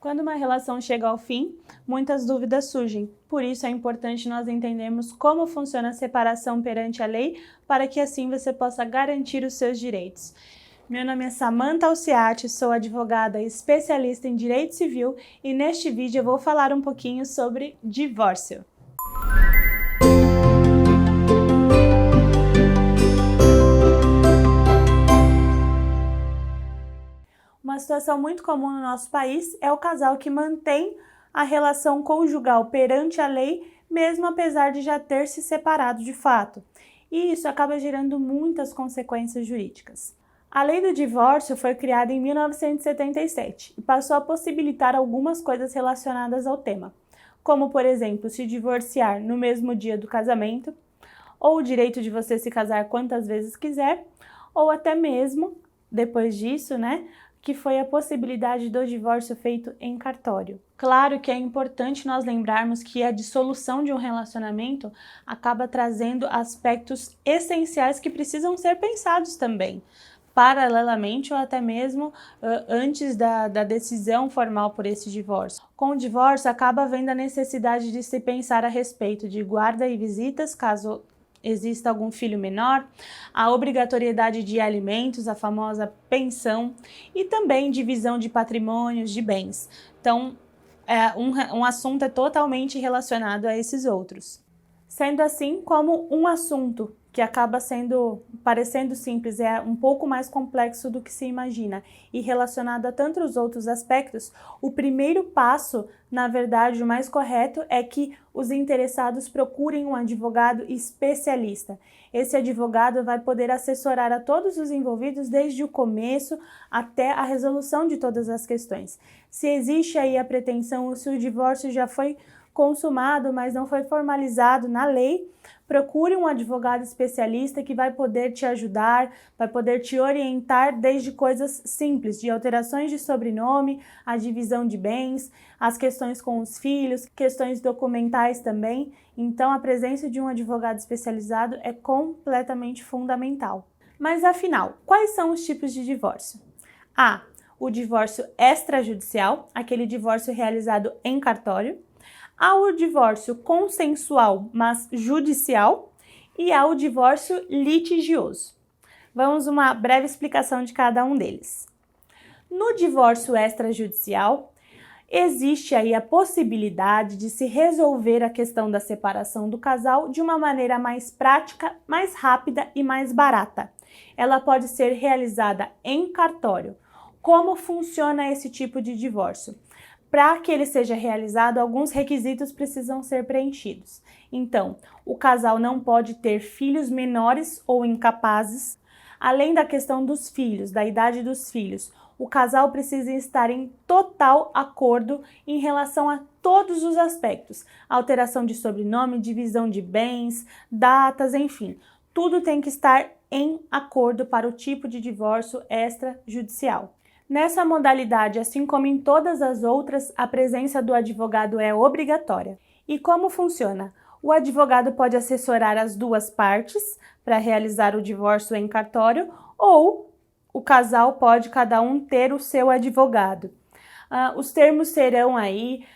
Quando uma relação chega ao fim, muitas dúvidas surgem. Por isso é importante nós entendermos como funciona a separação perante a lei, para que assim você possa garantir os seus direitos. Meu nome é Samantha Alciati, sou advogada especialista em direito civil e neste vídeo eu vou falar um pouquinho sobre divórcio. Uma situação muito comum no nosso país é o casal que mantém a relação conjugal perante a lei, mesmo apesar de já ter se separado de fato. E isso acaba gerando muitas consequências jurídicas. A lei do divórcio foi criada em 1977 e passou a possibilitar algumas coisas relacionadas ao tema, como, por exemplo, se divorciar no mesmo dia do casamento, ou o direito de você se casar quantas vezes quiser, ou até mesmo, depois disso, que foi a possibilidade do divórcio feito em cartório. Claro que é importante nós lembrarmos que a dissolução de um relacionamento acaba trazendo aspectos essenciais que precisam ser pensados também, paralelamente ou até mesmo antes da decisão formal por esse divórcio. Com o divórcio, acaba havendo a necessidade de se pensar a respeito de guarda e visitas, caso exista algum filho menor, a obrigatoriedade de alimentos, a famosa pensão, e também divisão de patrimônios, de bens. Então, um assunto é totalmente relacionado a esses outros. Sendo assim, como um assunto que acaba parecendo simples, é um pouco mais complexo do que se imagina e relacionado a tantos outros aspectos, o primeiro passo, na verdade, o mais correto é que os interessados procurem um advogado especialista. Esse advogado vai poder assessorar a todos os envolvidos desde o começo até a resolução de todas as questões. Se existe aí a pretensão ou se o divórcio já foi consumado, mas não foi formalizado na lei, procure um advogado especialista que vai poder te ajudar, vai poder te orientar desde coisas simples, de alterações de sobrenome, a divisão de bens, as questões com os filhos, questões documentais também. Então, a presença de um advogado especializado é completamente fundamental. Mas, afinal, quais são os tipos de divórcio? A. O divórcio extrajudicial, aquele divórcio realizado em cartório. Há o divórcio consensual, mas judicial, e há o divórcio litigioso. Vamos uma breve explicação de cada um deles. No divórcio extrajudicial, existe aí a possibilidade de se resolver a questão da separação do casal de uma maneira mais prática, mais rápida e mais barata. Ela pode ser realizada em cartório. Como funciona esse tipo de divórcio? Para que ele seja realizado, alguns requisitos precisam ser preenchidos. Então, o casal não pode ter filhos menores ou incapazes. Além da questão dos filhos, da idade dos filhos, o casal precisa estar em total acordo em relação a todos os aspectos. Alteração de sobrenome, divisão de bens, datas, enfim. Tudo tem que estar em acordo para o tipo de divórcio extrajudicial. Nessa modalidade, assim como em todas as outras, a presença do advogado é obrigatória. E como funciona? O advogado pode assessorar as duas partes para realizar o divórcio em cartório ou o casal pode cada um ter o seu advogado. Os termos serão aí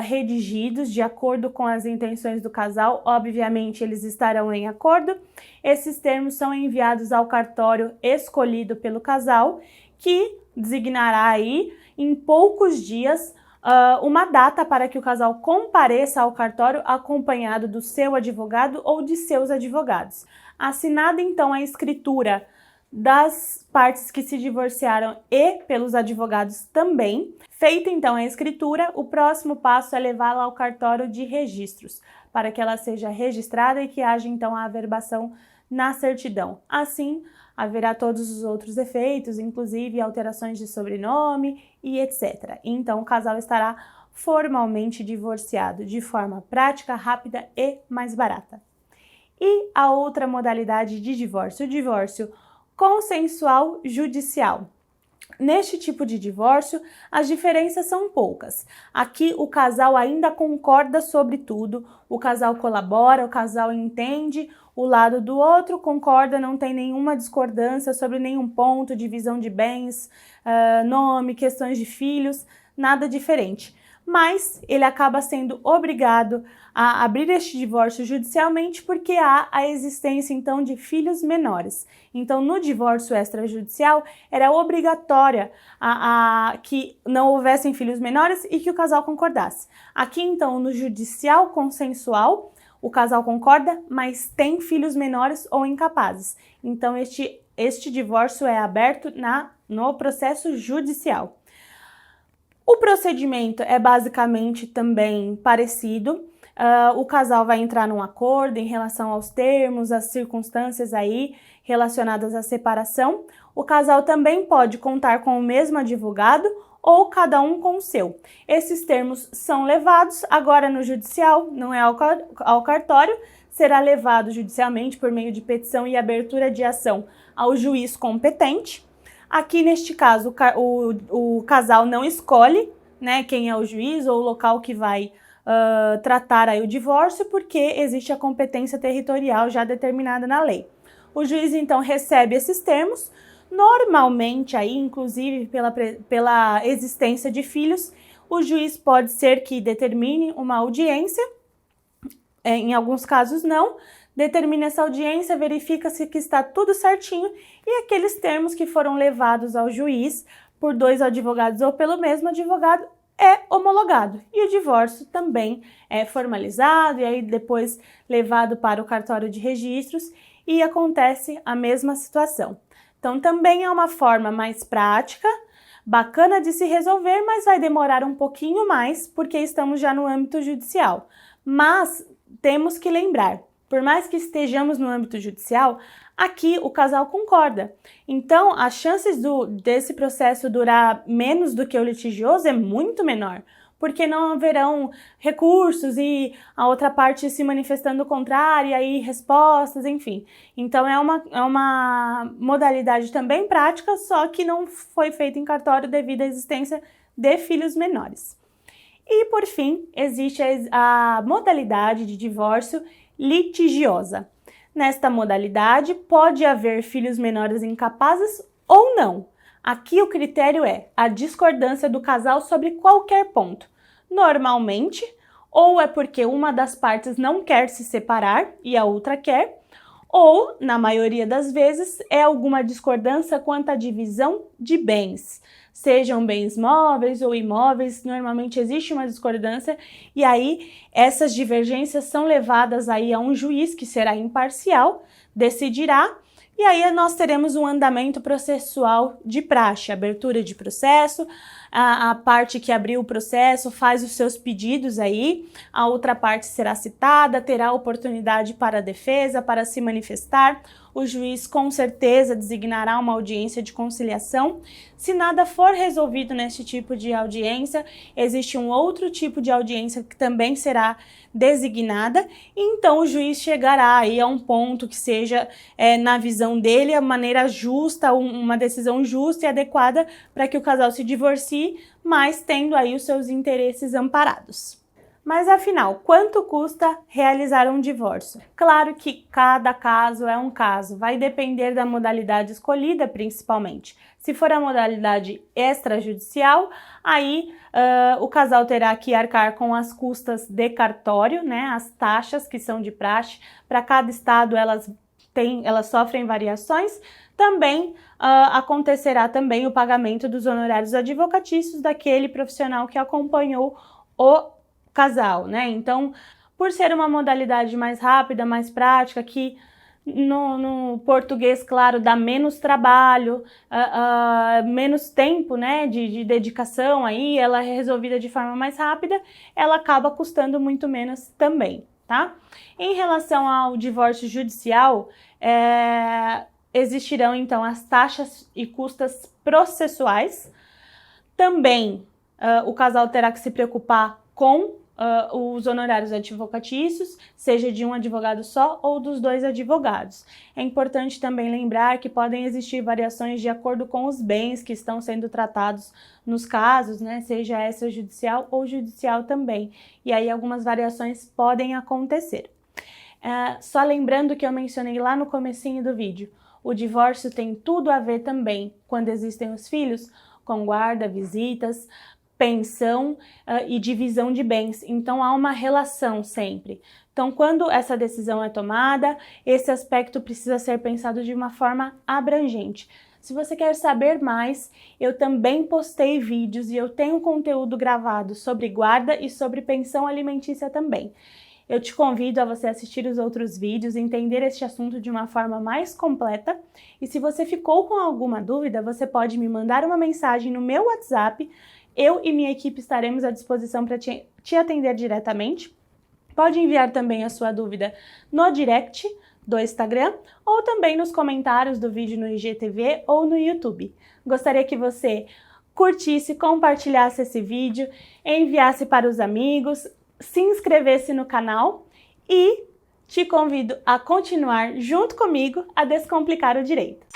redigidos de acordo com as intenções do casal, obviamente eles estarão em acordo. Esses termos são enviados ao cartório escolhido pelo casal, que designará aí em poucos dias uma data para que o casal compareça ao cartório acompanhado do seu advogado ou de seus advogados. Assinada então a escritura das partes que se divorciaram e pelos advogados também, feita então a escritura, o próximo passo é levá-la ao cartório de registros, para que ela seja registrada e que haja então a averbação na certidão. Assim, haverá todos os outros efeitos, inclusive alterações de sobrenome e etc. Então, o casal estará formalmente divorciado de forma prática, rápida e mais barata. E a outra modalidade de divórcio, o divórcio consensual judicial. Neste tipo de divórcio, as diferenças são poucas. Aqui o casal ainda concorda sobre tudo, o casal colabora, o casal entende o lado do outro, concorda, não tem nenhuma discordância sobre nenhum ponto, divisão de bens, nome, questões de filhos, nada diferente. Mas ele acaba sendo obrigado a abrir este divórcio judicialmente porque há a existência, então, de filhos menores. Então, no divórcio extrajudicial, era obrigatória que não houvessem filhos menores e que o casal concordasse. Aqui, então, no judicial consensual, o casal concorda, mas tem filhos menores ou incapazes. Então, este divórcio é aberto no processo judicial. O procedimento é basicamente também parecido. O casal vai entrar num acordo em relação aos termos, às circunstâncias aí relacionadas à separação. O casal também pode contar com o mesmo advogado ou cada um com o seu. Esses termos são levados agora no judicial, não é ao cartório, será levado judicialmente por meio de petição e abertura de ação ao juiz competente. Aqui, neste caso, o casal não escolhe, né, quem é o juiz ou o local que vai tratar aí o divórcio, porque existe a competência territorial já determinada na lei. O juiz, então, recebe esses termos, normalmente, aí, inclusive pela existência de filhos, o juiz pode ser que determine uma audiência, em alguns casos não, determina essa audiência, verifica-se que está tudo certinho e aqueles termos que foram levados ao juiz por 2 advogados ou pelo mesmo advogado é homologado. E o divórcio também é formalizado e aí depois levado para o cartório de registros e acontece a mesma situação. Então também é uma forma mais prática, bacana de se resolver, mas vai demorar um pouquinho mais porque estamos já no âmbito judicial. Mas temos que lembrar, por mais que estejamos no âmbito judicial, aqui o casal concorda. Então, as chances desse processo durar menos do que o litigioso é muito menor, porque não haverão recursos e a outra parte se manifestando contrária e aí respostas, enfim. Então, é uma modalidade também prática, só que não foi feita em cartório devido à existência de filhos menores. E, por fim, existe a modalidade de divórcio litigiosa. Nesta modalidade, pode haver filhos menores incapazes ou não. Aqui o critério é a discordância do casal sobre qualquer ponto. Normalmente, ou é porque uma das partes não quer se separar e a outra quer, ou, na maioria das vezes, é alguma discordância quanto à divisão de bens. Sejam bens móveis ou imóveis, normalmente existe uma discordância e aí essas divergências são levadas aí a um juiz que será imparcial, decidirá e aí nós teremos um andamento processual de praxe, abertura de processo, a parte que abriu o processo faz os seus pedidos aí, a outra parte será citada, terá oportunidade para a defesa, para se manifestar, o juiz com certeza designará uma audiência de conciliação. Se nada for resolvido neste tipo de audiência, existe um outro tipo de audiência que também será designada, e então o juiz chegará aí a um ponto que seja, na visão dele, a maneira justa, uma decisão justa e adequada para que o casal se divorcie, mas tendo aí os seus interesses amparados. Mas afinal, quanto custa realizar um divórcio? Claro que cada caso é um caso, vai depender da modalidade escolhida principalmente. Se for a modalidade extrajudicial, aí o casal terá que arcar com as custas de cartório, né, as taxas que são de praxe. Para cada estado elas sofrem variações. Também acontecerá também o pagamento dos honorários advocatícios daquele profissional que acompanhou o casal, né? Então, por ser uma modalidade mais rápida, mais prática, que no português, claro, dá menos trabalho, menos tempo, né, de dedicação aí, ela é resolvida de forma mais rápida, ela acaba custando muito menos também, tá? Em relação ao divórcio judicial, existirão então as taxas e custas processuais. Também o casal terá que se preocupar com os honorários advocatícios, seja de um advogado só ou dos 2 advogados. É importante também lembrar que podem existir variações de acordo com os bens que estão sendo tratados nos casos, né, seja extrajudicial ou judicial também, e aí algumas variações podem acontecer. Só lembrando que eu mencionei lá no comecinho do vídeo, o divórcio tem tudo a ver também, quando existem os filhos, com guarda, visitas, pensão e divisão de bens. Então há uma relação sempre. Então, quando essa decisão é tomada, esse aspecto precisa ser pensado de uma forma abrangente. Se você quer saber mais, eu também postei vídeos e eu tenho conteúdo gravado sobre guarda e sobre pensão alimentícia também. Eu te convido a você assistir os outros vídeos e entender este assunto de uma forma mais completa. E se você ficou com alguma dúvida, você pode me mandar uma mensagem no meu WhatsApp. Eu e minha equipe estaremos à disposição para te atender diretamente. Pode enviar também a sua dúvida no direct do Instagram ou também nos comentários do vídeo no IGTV ou no YouTube. Gostaria que você curtisse, compartilhasse esse vídeo, enviasse para os amigos, se inscrevesse no canal e te convido a continuar junto comigo a descomplicar o direito.